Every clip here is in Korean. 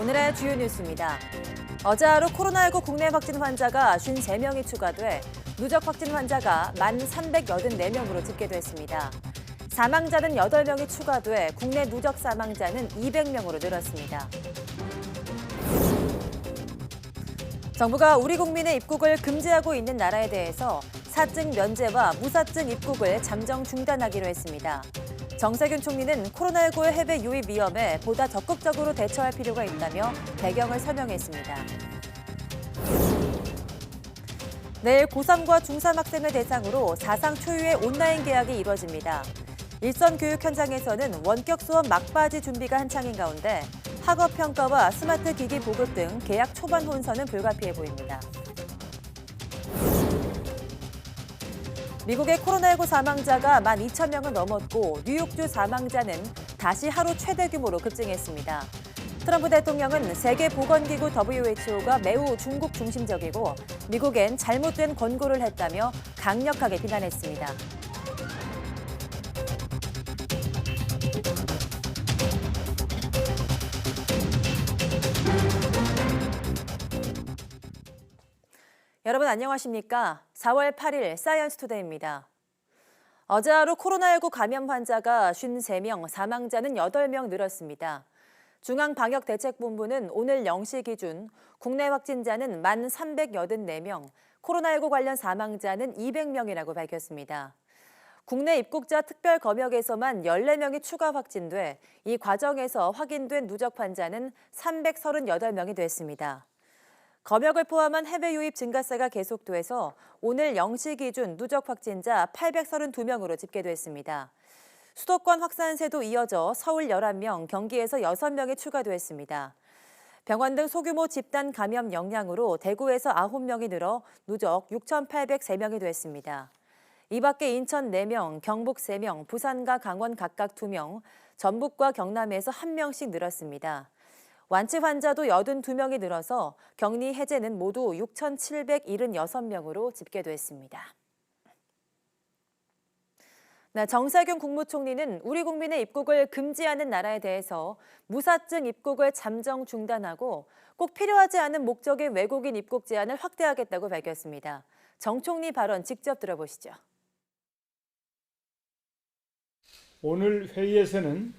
오늘의 주요 뉴스입니다. 어제 하루 코로나19 국내 확진 환자가 53명이 추가돼 누적 확진 환자가 1,384명으로 집계됐습니다. 사망자는 8명이 추가돼 국내 누적 사망자는 200명으로 늘었습니다. 정부가 우리 국민의 입국을 금지하고 있는 나라에 대해서 사증 면제와 무사증 입국을 잠정 중단하기로 했습니다. 정세균 총리는 코로나19의 해외 유입 위험에 보다 적극적으로 대처할 필요가 있다며 배경을 설명했습니다. 내일 고3과 중3 학생을 대상으로 사상 초유의 온라인 개학이 이뤄집니다. 일선 교육 현장에서는 원격 수업 막바지 준비가 한창인 가운데 학업 평가와 스마트 기기 보급 등 개학 초반 혼선은 불가피해 보입니다. 미국의 코로나19 사망자가 12,000명을 넘었고 뉴욕주 사망자는 다시 하루 최대 규모로 급증했습니다. 트럼프 대통령은 세계보건기구 WHO가 매우 중국 중심적이고 미국엔 잘못된 권고를 했다며 강력하게 비난했습니다. 여러분 안녕하십니까? 4월 8일 사이언스 투데이입니다. 어제 하루 코로나19 감염 환자가 53명, 사망자는 8명 늘었습니다. 중앙방역대책본부는 오늘 0시 기준 국내 확진자는 1,384명, 코로나19 관련 사망자는 200명이라고 밝혔습니다. 국내 입국자 특별검역에서만 14명이 추가 확진돼 이 과정에서 확인된 누적 환자는 338명이 됐습니다. 검역을 포함한 해외 유입 증가세가 계속돼서 오늘 0시 기준 누적 확진자 832명으로 집계됐습니다. 수도권 확산세도 이어져 서울 11명, 경기에서 6명이 추가됐습니다. 병원 등 소규모 집단 감염 영향으로 대구에서 9명이 늘어 누적 6,803명이 됐습니다. 이 밖에 인천 4명, 경북 3명, 부산과 강원 각각 2명, 전북과 경남에서 1명씩 늘었습니다. 완치 환자도 82명이 늘어서 격리 해제는 모두 6,776명으로 집계됐습니다. 정세균 국무총리는 우리 국민의 입국을 금지하는 나라에 대해서 무사증 입국을 잠정 중단하고 꼭 필요하지 않은 목적의 외국인 입국 제한을 확대하겠다고 밝혔습니다. 정 총리 발언 직접 들어보시죠. 오늘 회의에서는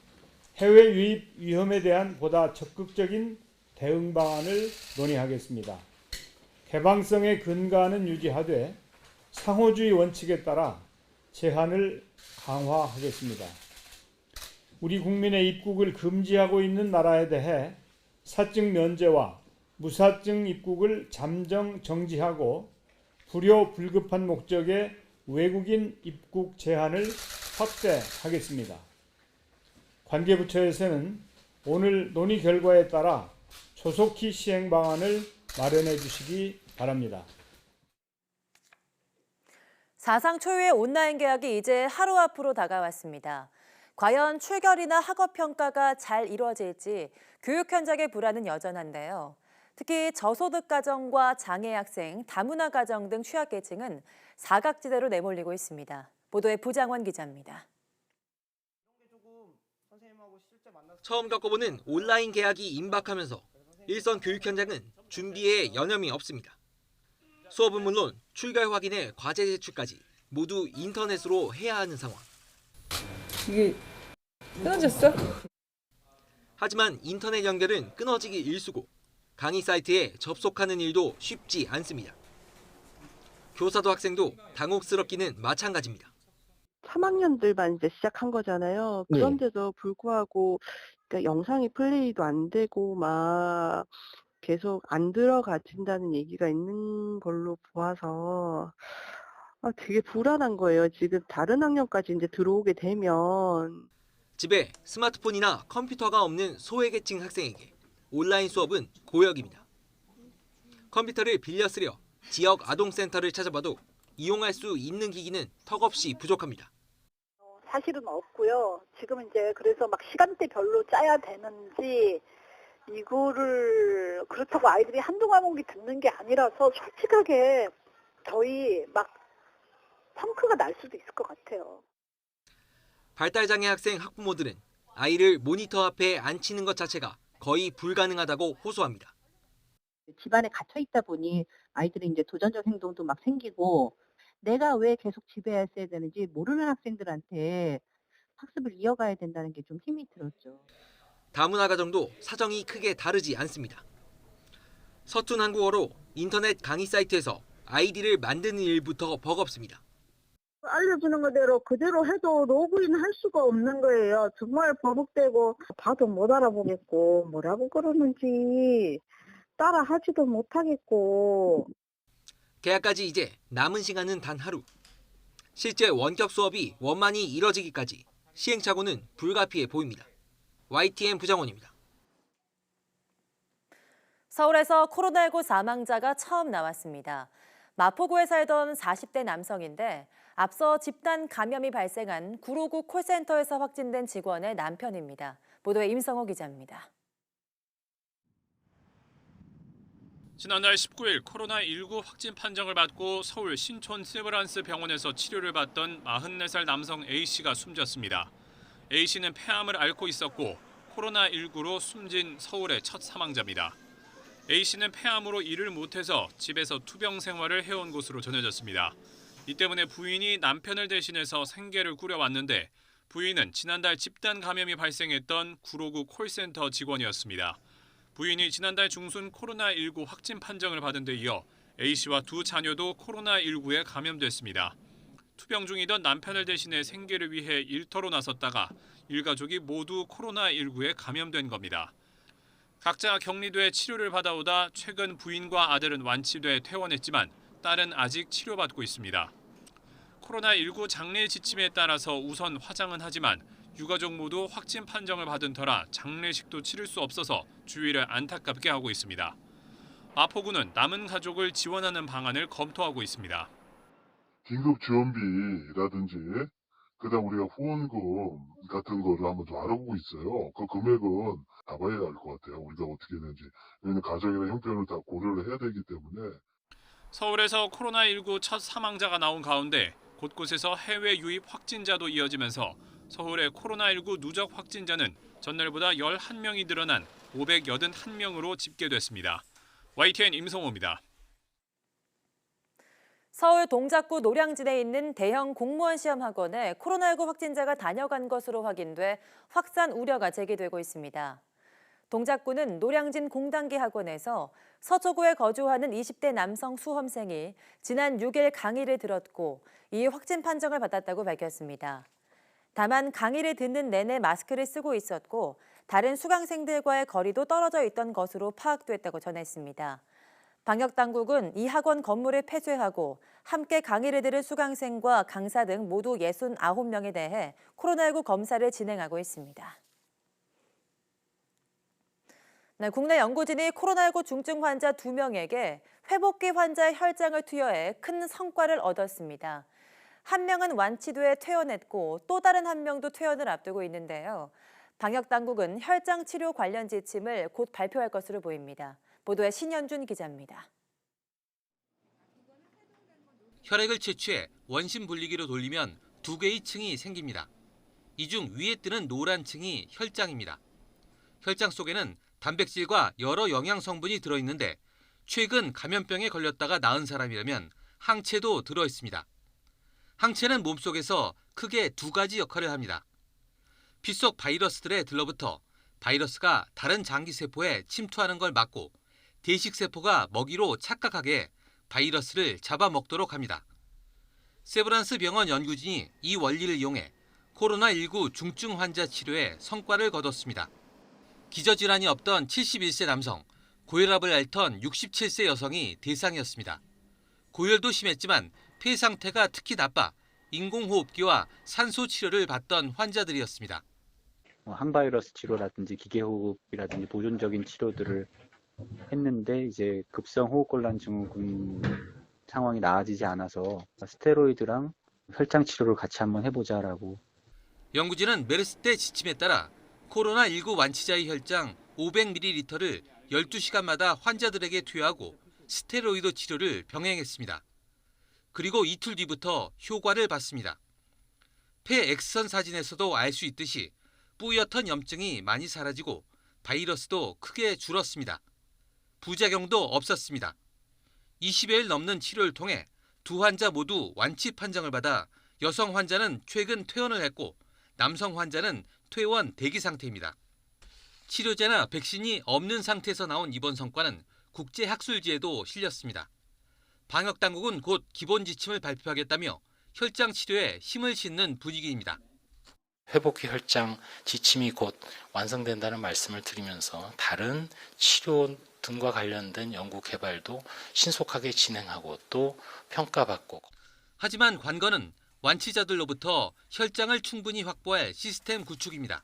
해외 유입 위험에 대한 보다 적극적인 대응 방안을 논의하겠습니다. 개방성에 근거하는 유지하되 상호주의 원칙에 따라 제한을 강화하겠습니다. 우리 국민의 입국을 금지하고 있는 나라에 대해 사증 면제와 무사증 입국을 잠정 정지하고 불효 불급한 목적의 외국인 입국 제한을 확대하겠습니다. 관계부처에서는 오늘 논의 결과에 따라 조속히 시행 방안을 마련해 주시기 바랍니다. 사상 초유의 온라인 개학이 이제 하루 앞으로 다가왔습니다. 과연 출결이나 학업 평가가 잘 이루어질지 교육 현장의 불안은 여전한데요. 특히 저소득 가정과 장애 학생, 다문화 가정 등 취약계층은 사각지대로 내몰리고 있습니다. 보도에 부장원 기자입니다. 처음 겪어보는 온라인 개학이 임박하면서 일선 교육 현장은 준비에 여념이 없습니다. 수업은 물론 출결 확인에 과제 제출까지 모두 인터넷으로 해야 하는 상황. 이게 끊어졌어? 하지만 인터넷 연결은 끊어지기 일쑤고 강의 사이트에 접속하는 일도 쉽지 않습니다. 교사도 학생도 당혹스럽기는 마찬가지입니다. 3학년들만 이제 시작한 거잖아요. 그런데도 불구하고 그러니까 영상이 플레이도 안 되고 막 계속 안 들어가진다는 얘기가 있는 걸로 보아서 되게 불안한 거예요. 지금 다른 학년까지 이제 들어오게 되면. 집에 스마트폰이나 컴퓨터가 없는 소외계층 학생에게 온라인 수업은 고역입니다. 컴퓨터를 빌려 쓰려 지역 아동센터를 찾아봐도 이용할 수 있는 기기는 턱없이 부족합니다. 사실은 없고요. 지금 이제 그래서 막 시간대별로 짜야 되는지 이거를 그렇다고 아이들이 한두 과목이 듣는 게 아니라서 솔직하게 저희 막 펑크가 날 수도 있을 것 같아요. 발달장애 학생 학부모들은 아이를 모니터 앞에 앉히는 것 자체가 거의 불가능하다고 호소합니다. 집안에 갇혀 있다 보니 아이들이 이제 도전적 행동도 막 생기고 내가 왜 계속 집에 있어야 되는지 모르는 학생들한테 학습을 이어가야 된다는 게 좀 힘이 들었죠. 다문화 가정도 사정이 크게 다르지 않습니다. 서툰 한국어로 인터넷 강의 사이트에서 아이디를 만드는 일부터 버겁습니다. 알려주는 거대로 그대로 해도 로그인 할 수가 없는 거예요. 정말 버벅대고 봐도 못 알아보겠고 뭐라고 그러는지 따라 하지도 못하겠고. 개학까지 이제 남은 시간은 단 하루. 실제 원격 수업이 원만히 이뤄지기까지 시행착오는 불가피해 보입니다. YTN 부장원입니다. 서울에서 코로나19 사망자가 처음 나왔습니다. 마포구에 살던 40대 남성인데 앞서 집단 감염이 발생한 959 콜센터에서 확진된 직원의 남편입니다. 보도에 임성호 기자입니다. 지난달 19일 코로나19 확진 판정을 받고 서울 신촌 세브란스 병원에서 치료를 받던 44살 남성 A씨가 숨졌습니다. A씨는 폐암을 앓고 있었고 코로나19로 숨진 서울의 첫 사망자입니다. A씨는 폐암으로 일을 못해서 집에서 투병 생활을 해온 것으로 전해졌습니다. 이 때문에 부인이 남편을 대신해서 생계를 꾸려왔는데 부인은 지난달 집단 감염이 발생했던 959 콜센터 직원이었습니다. 부인이 지난달 중순 코로나19 확진 판정을 받은 데 이어 A씨와 두 자녀도 코로나19에 감염됐습니다. 투병 중이던 남편을 대신해 생계를 위해 일터로 나섰다가 일가족이 모두 코로나19에 감염된 겁니다. 각자 격리돼 치료를 받아오다 최근 부인과 아들은 완치돼 퇴원했지만 딸은 아직 치료받고 있습니다. 코로나19 장례 지침에 따라서 우선 화장은 하지만 유가족 모두 확진 판정을 받은 터라 장례식도 치를 수 없어서 주위를 안타깝게 하고 있습니다. 마포구는 남은 가족을 지원하는 방안을 검토하고 있습니다. 긴급 지원비라든지 그다음 우리가 후원금 같은 거를 한번 좀 알아보고 있어요. 그 금액은 잡아야 할 것 같아요. 우리가 어떻게 했는지. 왜냐하면 가정이나 형편을 다 고려를 해야 되기 때문에. 서울에서 코로나19 첫 사망자가 나온 가운데 곳곳에서 해외 유입 확진자도 이어지면서 서울의 코로나19 누적 확진자는 전날보다 11명이 늘어난 581명으로 집계됐습니다. YTN 임성호입니다. 서울 동작구 노량진에 있는 대형 공무원 시험 학원에 코로나19 확진자가 다녀간 것으로 확인돼 확산 우려가 제기되고 있습니다. 동작구는 노량진 공단기 학원에서 서초구에 거주하는 20대 남성 수험생이 지난 6일 강의를 들었고 이 확진 판정을 받았다고 밝혔습니다. 다만 강의를 듣는 내내 마스크를 쓰고 있었고 다른 수강생들과의 거리도 떨어져 있던 것으로 파악됐다고 전했습니다. 방역당국은 이 학원 건물을 폐쇄하고 함께 강의를 들은 수강생과 강사 등 모두 69명에 대해 코로나19 검사를 진행하고 있습니다. 네, 국내 연구진이 코로나19 중증 환자 2명에게 회복기 환자의 혈장을 투여해 큰 성과를 얻었습니다. 한 명은 완치돼 퇴원했고 또 다른 한 명도 퇴원을 앞두고 있는데요. 방역당국은 혈장 치료 관련 지침을 곧 발표할 것으로 보입니다. 보도에 신현준 기자입니다. 혈액을 채취해 원심 분리기로 돌리면 두 개의 층이 생깁니다. 이 중 위에 뜨는 노란 층이 혈장입니다. 혈장 속에는 단백질과 여러 영양 성분이 들어있는데 최근 감염병에 걸렸다가 나은 사람이라면 항체도 들어있습니다. 항체는 몸속에서 크게 두 가지 역할을 합니다. 피 속 바이러스들에 들러붙어 바이러스가 다른 장기세포에 침투하는 걸 막고 대식세포가 먹이로 착각하게 바이러스를 잡아먹도록 합니다. 세브란스 병원 연구진이 이 원리를 이용해 코로나19 중증 환자 치료에 성과를 거뒀습니다. 기저질환이 없던 71세 남성, 고혈압을 앓던 67세 여성이 대상이었습니다. 고열도 심했지만 폐 상태가 특히 나빠 인공호흡기와 산소 치료를 받던 환자들이었습니다. 항바이러스 치료라든지 기계호흡이라든지 보존적인 치료들을 했는데 이제 급성 호흡곤란 증후군 상황이 나아지지 않아서 스테로이드랑 혈장 치료를 같이 한번 해보자라고. 연구진은 메르스 때 지침에 따라 코로나19 완치자의 혈장 500ml를 12시간마다 환자들에게 투여하고 스테로이드 치료를 병행했습니다. 그리고 이틀 뒤부터 효과를 봤습니다. 폐 X선 사진에서도 알 수 있듯이 뿌옇던 염증이 많이 사라지고 바이러스도 크게 줄었습니다. 부작용도 없었습니다. 20여일 넘는 치료를 통해 두 환자 모두 완치 판정을 받아 여성 환자는 최근 퇴원을 했고 남성 환자는 퇴원 대기 상태입니다. 치료제나 백신이 없는 상태에서 나온 이번 성과는 국제학술지에도 실렸습니다. 방역당국은 곧 기본 지침을 발표하겠다며 혈장 치료에 힘을 싣는 분위기입니다. 회복기 혈장 지침이 곧 완성된다는 말씀을 드리면서 다른 치료 등과 관련된 연구 개발도 신속하게 진행하고 또 평가받고. 하지만 관건은 완치자들로부터 혈장을 충분히 확보할 시스템 구축입니다.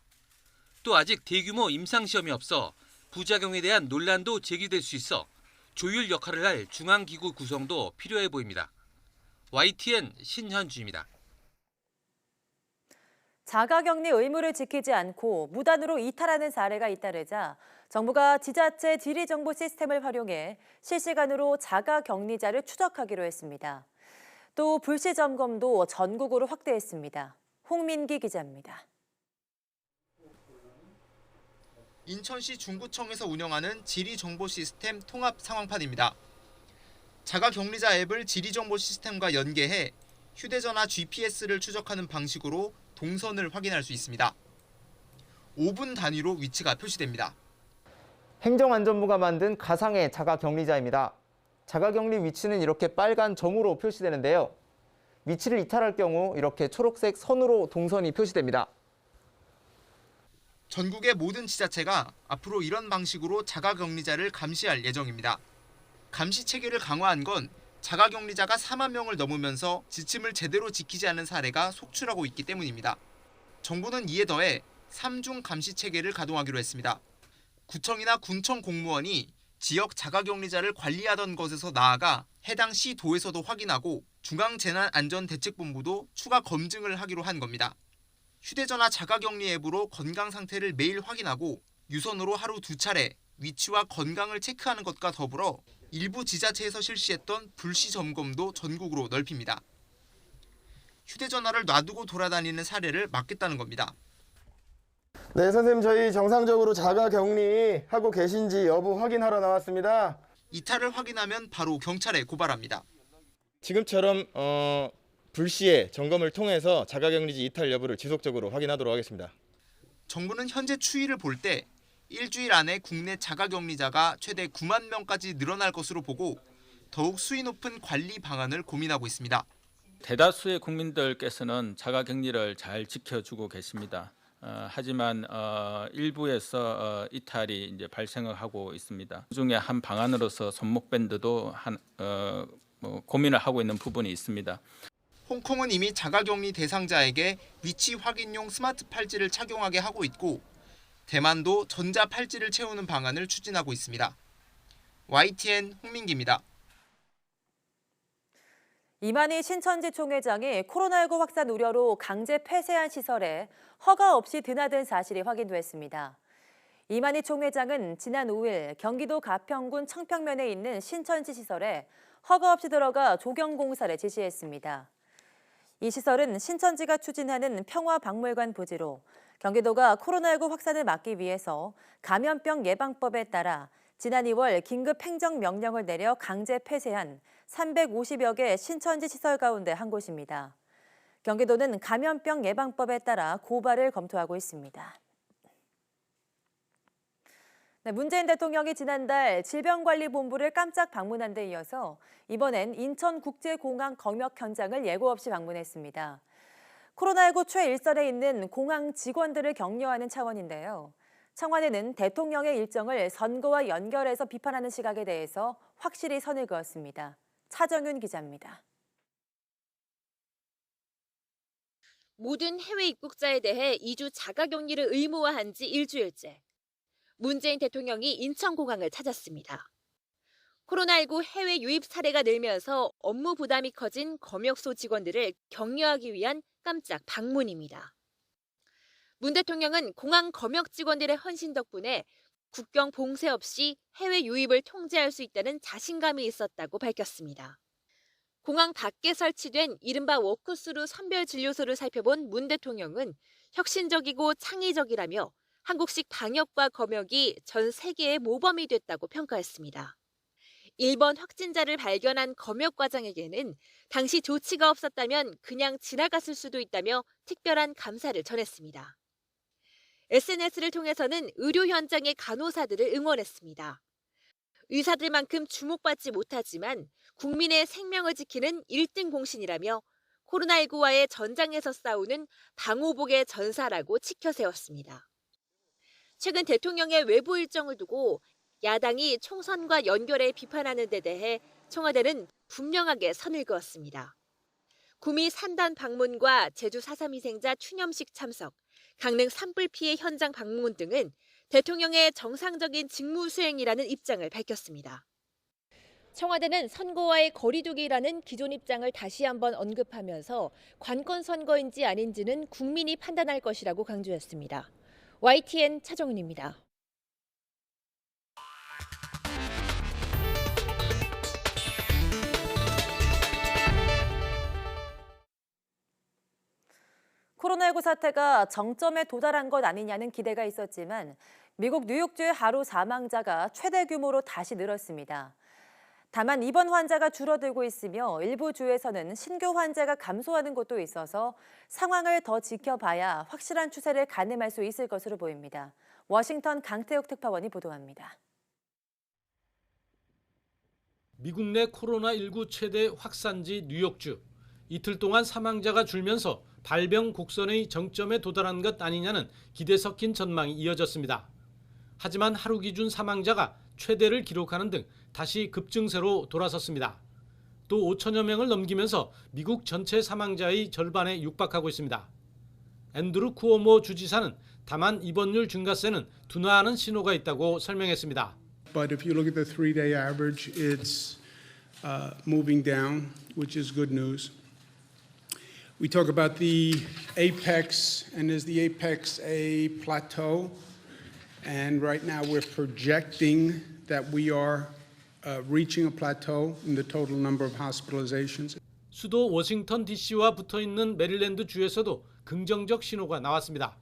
또 아직 대규모 임상시험이 없어 부작용에 대한 논란도 제기될 수 있어 조율 역할을 할 중앙기구 구성도 필요해 보입니다. YTN 신현주입니다. 자가격리 의무를 지키지 않고 무단으로 이탈하는 사례가 잇따르자 정부가 지자체 지리정보 시스템을 활용해 실시간으로 자가격리자를 추적하기로 했습니다. 또 불시 점검도 전국으로 확대했습니다. 홍민기 기자입니다. 인천시 중구청에서 운영하는 지리정보 시스템 통합 상황판입니다. 자가격리자 앱을 지리정보 시스템과 연계해 휴대전화 GPS를 추적하는 방식으로 동선을 확인할 수 있습니다. 5분 단위로 위치가 표시됩니다. 행정안전부가 만든 가상의 자가격리자입니다. 자가격리 위치는 이렇게 빨간 점으로 표시되는데요. 위치를 이탈할 경우 이렇게 초록색 선으로 동선이 표시됩니다. 전국의 모든 지자체가 앞으로 이런 방식으로 자가격리자를 감시할 예정입니다. 감시 체계를 강화한 건 자가격리자가 4만 명을 넘으면서 지침을 제대로 지키지 않은 사례가 속출하고 있기 때문입니다. 정부는 이에 더해 3중 감시 체계를 가동하기로 했습니다. 구청이나 군청 공무원이 지역 자가격리자를 관리하던 것에서 나아가 해당 시 도에서도 확인하고 중앙재난안전대책본부도 추가 검증을 하기로 한 겁니다. 휴대전화 자가격리 앱으로 건강 상태를 매일 확인하고 유선으로 하루 2차례 위치와 건강을 체크하는 것과 더불어 일부 지자체에서 실시했던 불시 점검도 전국으로 넓힙니다. 휴대전화를 놔두고 돌아다니는 사례를 막겠다는 겁니다. 네, 선생님 저희 정상적으로 자가격리 하고 계신지 여부 확인하러 나왔습니다. 이탈을 확인하면 바로 경찰에 고발합니다. 지금처럼 불시에 점검을 통해서 자가격리지 이탈 여부를 지속적으로 확인하도록 하겠습니다. 정부는 현재 추이를 볼 때 일주일 안에 국내 자가격리자가 최대 9만 명까지 늘어날 것으로 보고 더욱 수위 높은 관리 방안을 고민하고 있습니다. 대다수의 국민들께서는 자가격리를 잘 지켜주고 계십니다. 하지만 일부에서 이탈이 이제 발생을 하고 있습니다. 그중에 한 방안으로서 손목밴드도 고민을 하고 있는 부분이 있습니다. 홍콩은 이미 자가격리 대상자에게 위치 확인용 스마트 팔찌를 착용하게 하고 있고 대만도 전자 팔찌를 채우는 방안을 추진하고 있습니다. YTN 홍민기입니다. 이만희 신천지 총회장이 코로나19 확산 우려로 강제 폐쇄한 시설에 허가 없이 드나든 사실이 확인됐습니다. 이만희 총회장은 지난 5일 경기도 가평군 청평면에 있는 신천지 시설에 허가 없이 들어가 조경공사를 지시했습니다. 이 시설은 신천지가 추진하는 평화박물관 부지로 경기도가 코로나19 확산을 막기 위해서 감염병 예방법에 따라 지난 2월 긴급 행정명령을 내려 강제 폐쇄한 350여 개 신천지 시설 가운데 한 곳입니다. 경기도는 감염병 예방법에 따라 고발을 검토하고 있습니다. 네, 문재인 대통령이 지난달 질병관리본부를 깜짝 방문한 데 이어서 이번엔 인천국제공항 검역 현장을 예고 없이 방문했습니다. 코로나19 최일선에 있는 공항 직원들을 격려하는 차원인데요. 청와대는 대통령의 일정을 선거와 연결해서 비판하는 시각에 대해서 확실히 선을 그었습니다. 차정윤 기자입니다. 모든 해외 입국자에 대해 2주 자가격리를 의무화한 지 일주일째. 문재인 대통령이 인천공항을 찾았습니다. 코로나19 해외 유입 사례가 늘면서 업무 부담이 커진 검역소 직원들을 격려하기 위한 깜짝 방문입니다. 문 대통령은 공항 검역 직원들의 헌신 덕분에 국경 봉쇄 없이 해외 유입을 통제할 수 있다는 자신감이 있었다고 밝혔습니다. 공항 밖에 설치된 이른바 워크스루 선별 진료소를 살펴본 문 대통령은 혁신적이고 창의적이라며 한국식 방역과 검역이 전 세계의 모범이 됐다고 평가했습니다. 1번 확진자를 발견한 검역 과장에게는 당시 조치가 없었다면 그냥 지나갔을 수도 있다며 특별한 감사를 전했습니다. SNS를 통해서는 의료 현장의 간호사들을 응원했습니다. 의사들만큼 주목받지 못하지만 국민의 생명을 지키는 1등 공신이라며 코로나19와의 전장에서 싸우는 방호복의 전사라고 치켜세웠습니다. 최근 대통령의 외부 일정을 두고 야당이 총선과 연결해 비판하는 데 대해 청와대는 분명하게 선을 그었습니다. 구미 산단 방문과 제주 4.3 희생자 추념식 참석, 강릉 산불 피해 현장 방문 등은 대통령의 정상적인 직무 수행이라는 입장을 밝혔습니다. 청와대는 선거와의 거리두기라는 기존 입장을 다시 한번 언급하면서 관건 선거인지 아닌지는 국민이 판단할 것이라고 강조했습니다. YTN 차정은입니다. 코로나19 사태가 정점에 도달한 것 아니냐는 기대가 있었지만 미국 뉴욕주의 하루 사망자가 최대 규모로 다시 늘었습니다. 다만 입원 환자가 줄어들고 있으며 일부 주에서는 신규 환자가 감소하는 곳도 있어서 상황을 더 지켜봐야 확실한 추세를 가늠할 수 있을 것으로 보입니다. 워싱턴 강태욱 특파원이 보도합니다. 미국 내 코로나19 최대 확산지 뉴욕주. 이틀 동안 사망자가 줄면서 발병 곡선의 정점에 도달한 것 아니냐는 기대 섞인 전망이 이어졌습니다. 하지만 하루 기준 사망자가 최대를 기록하는 등 다시 급증세로 돌아섰습니다. 또 5천여 명을 넘기면서 미국 전체 사망자의 절반에 육박하고 있습니다. 앤드루 쿠오모 주지사는 다만 입원율 증가세는 둔화하는 신호가 있다고 설명했습니다. But if you look at the 3-day average, it's moving down, which is good news. We talk about the apex, and is the apex a plateau? And right now we're projecting that we are reaching a plateau in the total number of hospitalizations. 수도 워싱턴 DC와 붙어있는 메릴랜드 주에서도 긍정적 신호가 나왔습니다.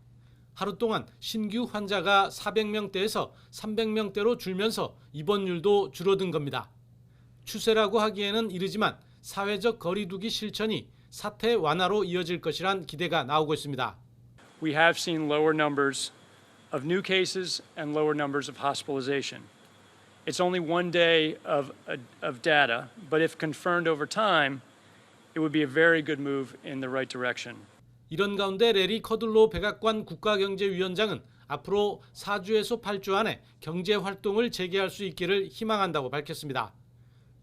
하루 동안 신규 환자가 400명대에서 300명대로 줄면서 입원율도 줄어든 겁니다. 추세라고 하기에는 이르지만 사회적 거리두기 실천이 사태 완화로 이어질 것이란 기대가 나오고 있습니다. We have seen lower numbers of new cases and lower numbers of hospitalization. It's only one day of data, but if confirmed over time, it would be a very good move in the right direction. 이런 가운데 레리 커들로 백악관 국가경제위원장은 앞으로 4주에서 8주 안에 경제활동을 재개할 수 있기를 희망한다고 밝혔습니다.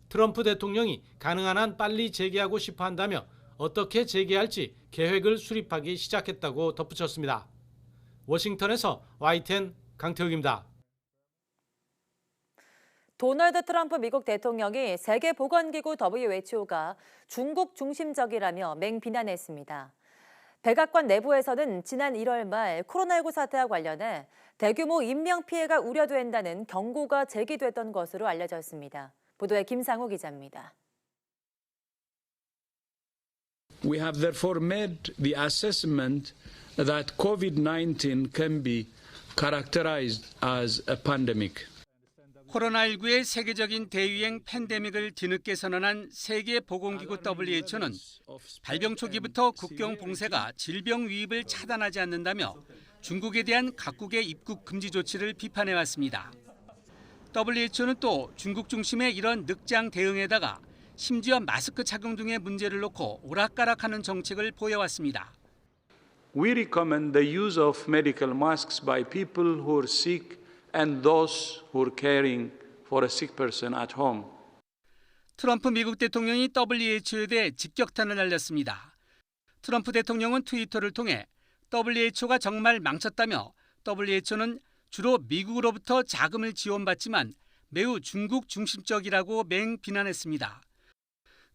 트럼프 대통령이 가능한 한 빨리 재개하고 싶어 한다며 어떻게 재개할지 계획을 수립하기 시작했다고 덧붙였습니다. 워싱턴에서 YTN 강태욱입니다. 도널드 트럼프 미국 대통령이 세계보건기구 WHO가 중국 중심적이라며 맹비난했습니다. 백악관 내부에서는 지난 1월 말 코로나19 사태와 관련해 대규모 인명피해가 우려된다는 경고가 제기됐던 것으로 알려졌습니다. 보도에 김상우 기자입니다. We have therefore made the assessment that COVID-19 can be characterized as a pandemic. 코로나19의 세계적인 대유행 팬데믹을 뒤늦게 선언한 세계보건기구 WHO는 발병 초기부터 국경 봉쇄가 질병 유입을 차단하지 않는다며 중국에 대한 각국의 입국 금지 조치를 비판해왔습니다. WHO는 또 중국 중심의 이런 늑장 대응에다가 심지어 마스크 착용 등의 문제를 놓고 오락가락하는 정책을 보여왔습니다. We recommend the use of medical masks by people who are sick and those who are caring for a sick person at home. 트럼프 미국 대통령이 WHO에 대해 직격탄을 날렸습니다. 트럼프 대통령은 트위터를 통해 WHO가 정말 망쳤다며 WHO는 주로 미국으로부터 자금을 지원받지만 매우 중국 중심적이라고 맹비난했습니다.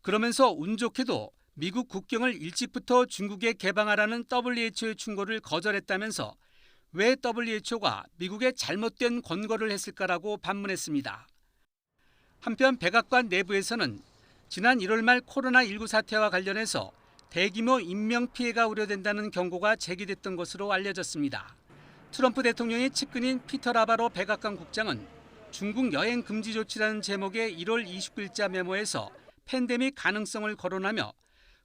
그러면서 운 좋게도 미국 국경을 일찍부터 중국에 개방하라는 WHO의 충고를 거절했다면서 왜 WHO가 미국에 잘못된 권고를 했을까라고 반문했습니다. 한편 백악관 내부에서는 지난 1월 말 코로나19 사태와 관련해서 대규모 인명피해가 우려된다는 경고가 제기됐던 것으로 알려졌습니다. 트럼프 대통령의 측근인 피터 라바로 백악관 국장은 중국 여행 금지 조치라는 제목의 1월 29일자 메모에서 팬데믹 가능성을 거론하며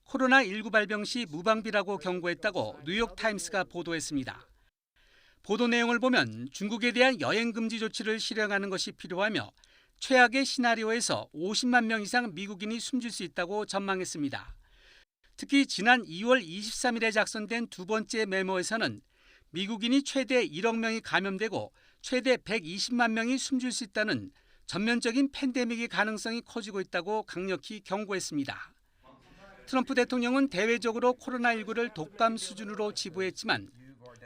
코로나19 발병 시 무방비라고 경고했다고 뉴욕타임스가 보도했습니다. 보도 내용을 보면 중국에 대한 여행 금지 조치를 실행하는 것이 필요하며 최악의 시나리오에서 50만 명 이상 미국인이 숨질 수 있다고 전망했습니다. 특히 지난 2월 23일에 작성된 두 번째 메모에서는 미국인이 최대 1억 명이 감염되고 최대 120만 명이 숨질 수 있다는 전면적인 팬데믹의 가능성이 커지고 있다고 강력히 경고했습니다. 트럼프 대통령은 대외적으로 코로나19를 독감 수준으로 지부했지만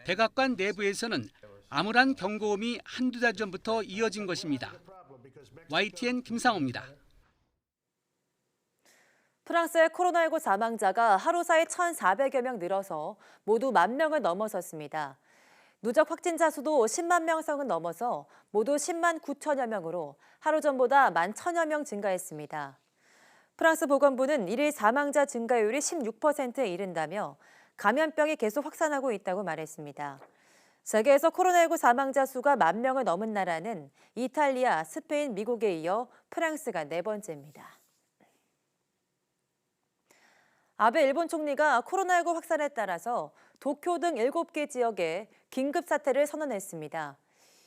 백악관 내부에서는 암울한 경고음이 한두 달 전부터 이어진 것입니다. YTN 김상호입니다. 프랑스의 코로나19 사망자가 하루 사이 1,400여 명 늘어서 모두 10,000명을 넘어섰습니다. 누적 확진자 수도 10만 명 선은 넘어서 모두 10만 9천여 명으로 하루 전보다 11,000여 명 증가했습니다. 프랑스 보건부는 1일 사망자 증가율이 16%에 이른다며 감염병이 계속 확산하고 있다고 말했습니다. 세계에서 코로나19 사망자 수가 10,000명을 넘은 나라는 이탈리아, 스페인, 미국에 이어 프랑스가 네 번째입니다. 아베 일본 총리가 코로나19 확산에 따라서 도쿄 등 7개 지역에 긴급 사태를 선언했습니다.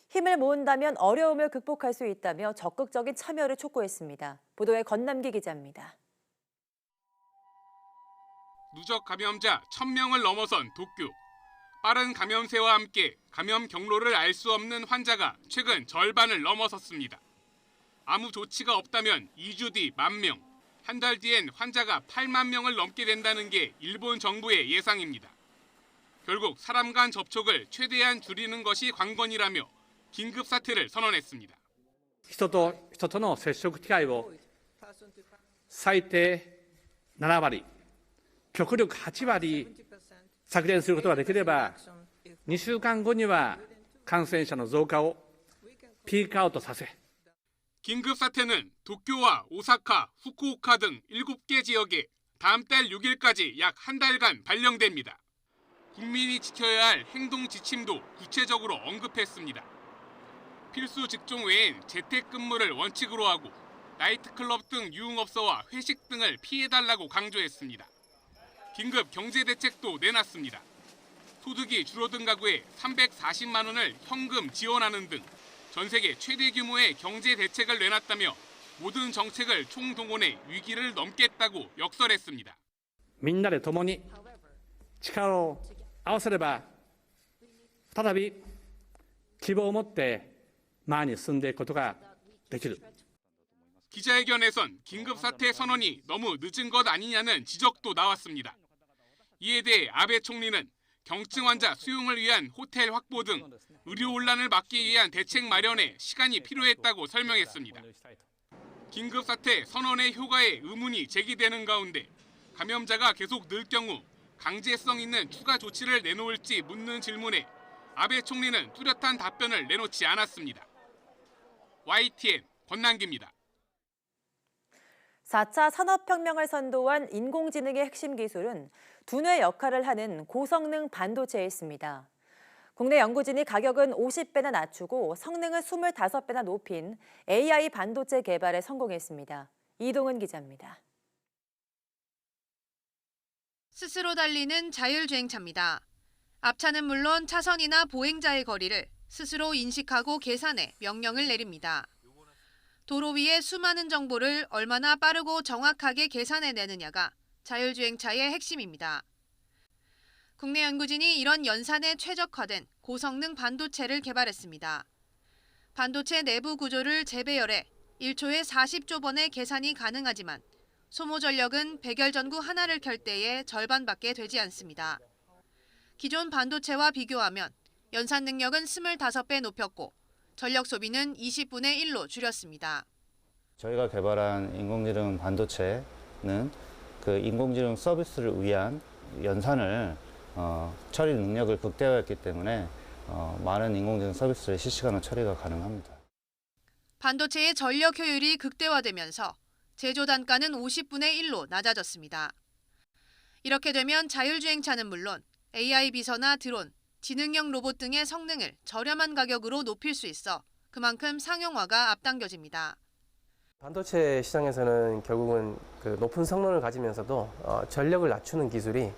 힘을 모은다면 어려움을 극복할 수 있다며 적극적인 참여를 촉구했습니다. 보도에 건남기 기자입니다. 누적 감염자 1,000명을 넘어선 도쿄. 빠른 감염세와 함께 감염 경로를 알 수 없는 환자가 최근 절반을 넘어섰습니다. 아무 조치가 없다면 2주 뒤 10,000명, 한 달 뒤엔 환자가 8만 명을 넘게 된다는 게 일본 정부의 예상입니다. 결국 사람 간 접촉을 최대한 줄이는 것이 관건이라며 긴급 사태를 선언했습니다. 人と人との接触機会を最低7割、極力8割削減することができれば、2週間後には感染者の増加をピークアウトさせ、 긴급 사태는 도쿄와 오사카, 후쿠오카 등 7개 지역에 다음 달 6일까지 약 한 달간 발령됩니다. 국민이 지켜야 할 행동 지침도 구체적으로 언급했습니다. 필수 직종 외엔 재택근무를 원칙으로 하고 나이트클럽 등 유흥업소와 회식 등을 피해달라고 강조했습니다. 긴급 경제대책도 내놨습니다. 소득이 줄어든 가구에 340만 원을 현금 지원하는 등 전 세계 최대 규모의 경제 대책을 내놨다며 모든 정책을 총동원해 위기를 넘겠다고 역설했습니다. みんなで共に力を合わせれば再び希望を持って前に進んでいくことができる。 기자회견에선 긴급사태 선언이 너무 늦은 것 아니냐는 지적도 나왔습니다. 이에 대해 아베 총리는 경증 환자 수용을 위한 호텔 확보 등 의료 혼란을 막기 위한 대책 마련에 시간이 필요했다고 설명했습니다. 긴급사태 선언의 효과에 의문이 제기되는 가운데 감염자가 계속 늘 경우 강제성 있는 추가 조치를 내놓을지 묻는 질문에 아베 총리는 뚜렷한 답변을 내놓지 않았습니다. YTN 권남기입니다. 4차 산업혁명을 선도한 인공지능의 핵심 기술은 두뇌 역할을 하는 고성능 반도체에 있습니다. 국내 연구진이 가격은 50배나 낮추고 성능은 25배나 높인 AI 반도체 개발에 성공했습니다. 이동은 기자입니다. 스스로 달리는 자율주행차입니다. 앞차는 물론 차선이나 보행자의 거리를 스스로 인식하고 계산해 명령을 내립니다. 도로 위의 수많은 정보를 얼마나 빠르고 정확하게 계산해내느냐가 자율주행차의 핵심입니다. 국내 연구진이 이런 연산에 최적화된 고성능 반도체를 개발했습니다. 반도체 내부 구조를 재배열해 1초에 40조 번의 계산이 가능하지만 소모 전력은 백열전구 하나를 켤 때의 절반밖에 되지 않습니다. 기존 반도체와 비교하면 연산 능력은 25배 높였고 전력 소비는 20분의 1로 줄였습니다. 저희가 개발한 인공지능 반도체는 그 인공지능 서비스를 위한 연산을 처리 능력을 극대화했기 때문에 많은 인공지능 서비스의 실시간으로 처리가 가능합니다. 반도체의 전력 효율이 극대화되면서 제조 단가는 50분의 1로 낮아졌습니다. 이렇게 되면 자율주행차는 물론 AI 비서나 드론, 지능형 로봇 등의 성능을 저렴한 가격으로 높일 수 있어 그만큼 상용화가 앞당겨집니다. 반도체 시장에서는 결국은 그 높은 성능을 가지면서도 전력을 낮추는 기술이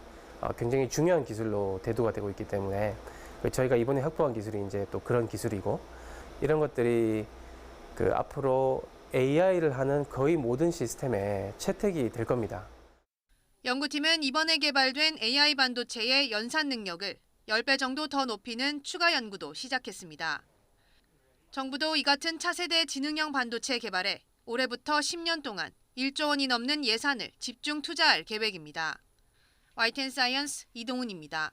굉장히 중요한 기술로 대두가 되고 있기 때문에 저희가 이번에 확보한 기술이 이제 또 그런 기술이고 이런 것들이 그 앞으로 AI를 하는 거의 모든 시스템에 채택이 될 겁니다. 연구팀은 이번에 개발된 AI 반도체의 연산 능력을 10배 정도 더 높이는 추가 연구도 시작했습니다. 정부도 이 같은 차세대 지능형 반도체 개발에 올해부터 10년 동안 1조 원이 넘는 예산을 집중 투자할 계획입니다. YTN 사이언스 이동훈입니다.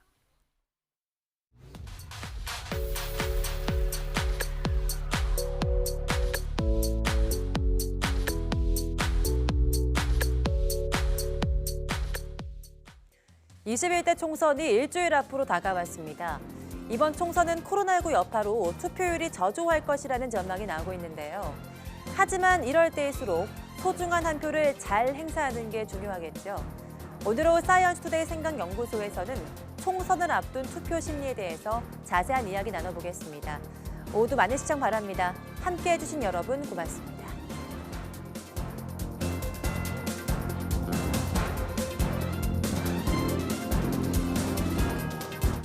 (21대) 총선이 일주일 앞으로 다가왔습니다. 이번 총선은 코로나19 여파로 투표율이 저조할 것이라는 전망이 나오고 있는데요. 하지만 이럴 때일수록 소중한 한 표를 잘 행사하는 게 중요하겠죠. 오늘 오후 사이언스투데이 생각연구소에서는 총선을 앞둔 투표 심리에 대해서 자세한 이야기 나눠보겠습니다. 모두 많은 시청 바랍니다. 함께해 주신 여러분 고맙습니다.